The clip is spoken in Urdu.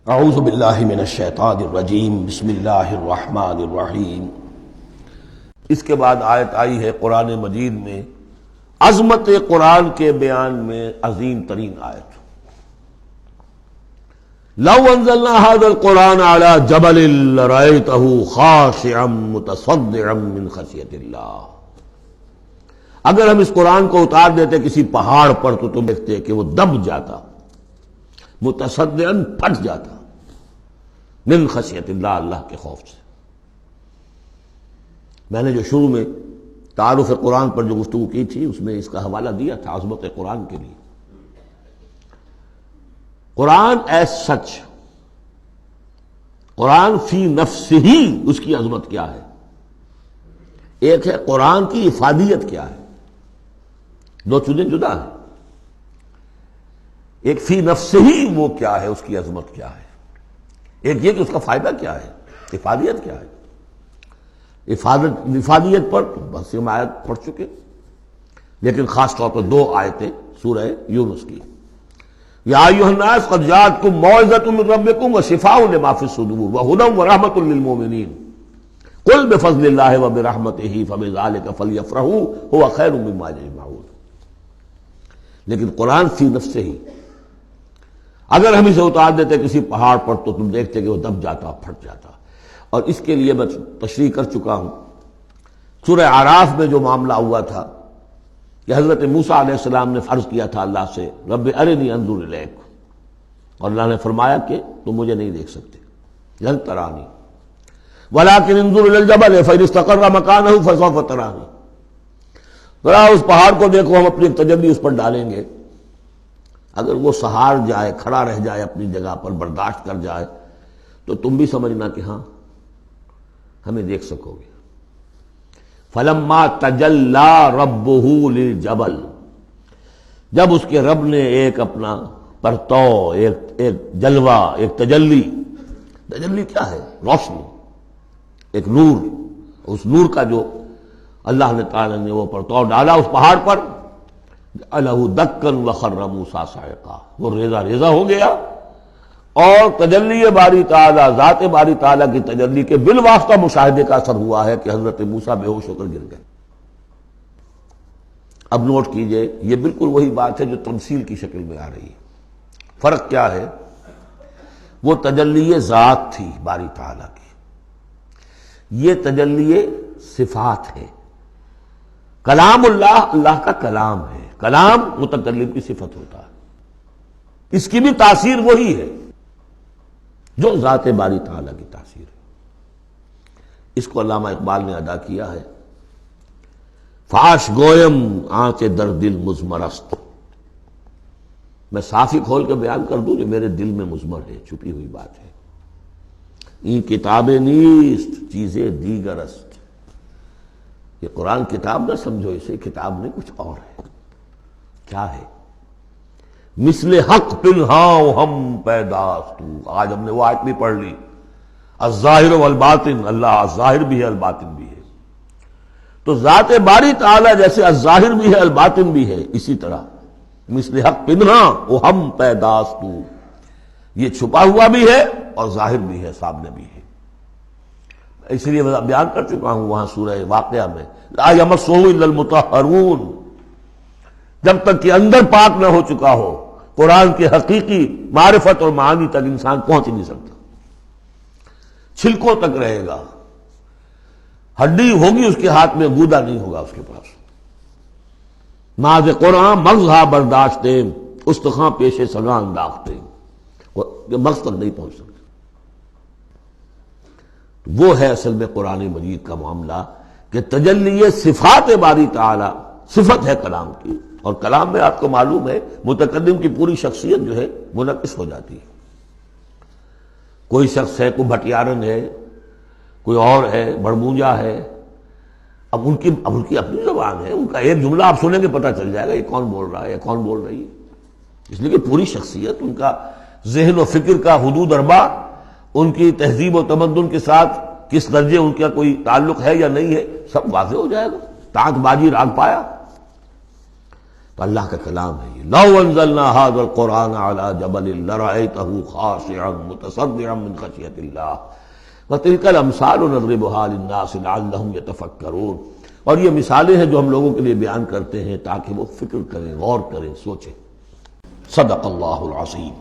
اعوذ باللہ من الشیطان الرجیم بسم اللہ الرحمن الرحیم۔ اس کے بعد آیت آئی ہے قرآن مجید میں عظمت قرآن کے بیان میں عظیم ترین آیت، لو انزلنا هذا القرآن على جبل لرأيته خاشعا متصدعا من خشیۃ اللہ۔ اگر ہم اس قرآن کو اتار دیتے کسی پہاڑ پر تو تم دیکھتے کہ وہ دب جاتا، متصدعا پھٹ جاتا، من خشیت اللہ، اللہ کے خوف سے۔ میں نے جو شروع میں تعارف قرآن پر جو گفتگو کی تھی اس میں اس کا حوالہ دیا تھا عظمت قرآن کے لیے۔ قرآن ایز سچ، قرآن فی نفسہ ہی اس کی عظمت کیا ہے، ایک ہے قرآن کی افادیت کیا ہے، دو چیزیں جدا ہیں۔ ایک فی نفسہ ہی وہ کیا ہے، اس کی عظمت کیا ہے، ایک یہ کہ اس کا فائدہ کیا ہے، افادیت کیا ہے۔ افادیت پر بہت سی آیت پڑھ چکے، لیکن خاص طور پر دو آیتیں سورہ یونس کی، یا ایھا الناس قد جاءتکم موعظۃ من ربکم وشفاء لما فی الصدور وہدی ورحمۃ للمؤمنین قل بفضل اللہ وبرحمتہ فبذلک فلیفرحوا ھو خیر مما یجمعون۔ لیکن قرآن فی نفسہ ہی، اگر ہم اسے اتار دیتے کسی پہاڑ پر تو تم دیکھتے کہ وہ دب جاتا، پھٹ جاتا۔ اور اس کے لیے میں تشریح کر چکا ہوں، سورہ اعراف میں جو معاملہ ہوا تھا کہ حضرت موسیٰ علیہ السلام نے عرض کیا تھا اللہ سے رب ارنی انظر الیک، اور اللہ نے فرمایا کہ تم مجھے نہیں دیکھ سکتے، لن ترانی ولکن انظر الی الجبل فإن استقر مکانہ فسوف ترانی۔ ذرا اس پہاڑ کو دیکھو، ہم اپنی تجلی اس پر ڈالیں گے، اگر وہ سہار جائے، کھڑا رہ جائے اپنی جگہ پر، برداشت کر جائے تو تم بھی سمجھنا کہ ہاں ہمیں دیکھ سکو گے۔ فلما تجلی ربہ للجبل، جب اس کے رب نے ایک اپنا پرتو، ایک جلوہ، ایک تجلی کیا ہے؟ روشنی، ایک نور، اس نور کا جو اللہ نے تعالی نے وہ پرتو ڈالا اس پہاڑ پر، جعلہ دکا وخر موسیٰ صعقا، وہ ریزہ ریزہ ہو گیا، اور تجلی باری تعالیٰ، ذات باری تعالیٰ کی تجلی کے بالواسطہ مشاہدے کا اثر ہوا ہے کہ حضرت موسیٰ بے ہوش ہو کر گر گئے۔ اب نوٹ کیجئے، یہ بالکل وہی بات ہے جو تمثیل کی شکل میں آ رہی ہے۔ فرق کیا ہے؟ وہ تجلی ذات تھی باری تعالیٰ کی، یہ تجلی صفات ہے۔ کلام اللہ، اللہ کا کلام ہے، کلام متکلم کی صفت ہوتا ہے، اس کی بھی تاثیر وہی ہے جو ذات باری تعالیٰ کی تاثیر ہے۔ اس کو علامہ اقبال نے ادا کیا ہے، فاش گویم آنچ در دل مضمر است، میں صاف ہی کھول کے بیان کر دوں جو میرے دل میں مضمر ہے، چھپی ہوئی بات ہے۔ این کتاب نیست چیزیں دیگر است، یہ قرآن کتاب نہ سمجھو، اسے کتاب نہیں، کچھ اور ہے۔ کیا ہے؟ مثل حق پنہاں ہم پیداست، آج ہم نے وہ آیت بھی پڑھ لی، الظاہر والباطن، اللہ الظاہر بھی ہے الباطن بھی ہے۔ تو ذات باری تعالیٰ جیسے الظاہر بھی ہے الباطن بھی ہے، اسی طرح مثل حق پنہاں ہم پیداست، یہ چھپا ہوا بھی ہے اور ظاہر بھی ہے، سامنے بھی ہے۔ اس لیے میں بیان کر چکا ہوں وہاں سورہ واقعہ میں، لا یمسہ الا المطہرون، جب تک کہ اندر پاک نہ ہو چکا ہو قرآن کے حقیقی معرفت اور معانی تک انسان پہنچ نہیں سکتا، چھلکوں تک رہے گا، ہڈی ہوگی اس کے ہاتھ میں، گودا نہیں ہوگا اس کے پاس۔ ناز قرآن مغزہ برداشتے، استخواں پیش سگاں انداختے، مغز تک نہیں پہنچ سکتا۔ وہ ہے اصل میں قرآن مجید کا معاملہ کہ تجلی صفات باری تعالی، صفت ہے کلام کی، اور کلام میں آپ کو معلوم ہے متقدم کی پوری شخصیت جو ہے منعکس ہو جاتی ہے۔ کوئی شخص ہے، کوئی بھٹیارن ہے، کوئی اور ہے، بڑمونجا ہے، اب ان کی اپنی زبان ہے، ان کا ایک جملہ آپ سنیں گے پتہ چل جائے گا یہ کون بول رہا ہے، یہ کون بول رہی ہے۔ اس لیے کہ پوری شخصیت، ان کا ذہن و فکر کا حدود اربع، ان کی تہذیب و تمدن کے ساتھ کس درجے ان کا کوئی تعلق ہے یا نہیں ہے، سب واضح ہو جائے گا۔ تانک بازی راگ پایا۔ تو اللہ کا کلام ہے یہ، لو انزلنا هذا القرآن على جبل لرأيته خاشعا متصدعا من خشیۃ اللہ وتلك الامثال نضربها للناس لعلهم يتفکرون، اور یہ مثالیں ہیں جو ہم لوگوں کے لیے بیان کرتے ہیں تاکہ وہ فکر کریں، غور کریں، سوچیں۔ صدق اللہ العظیم۔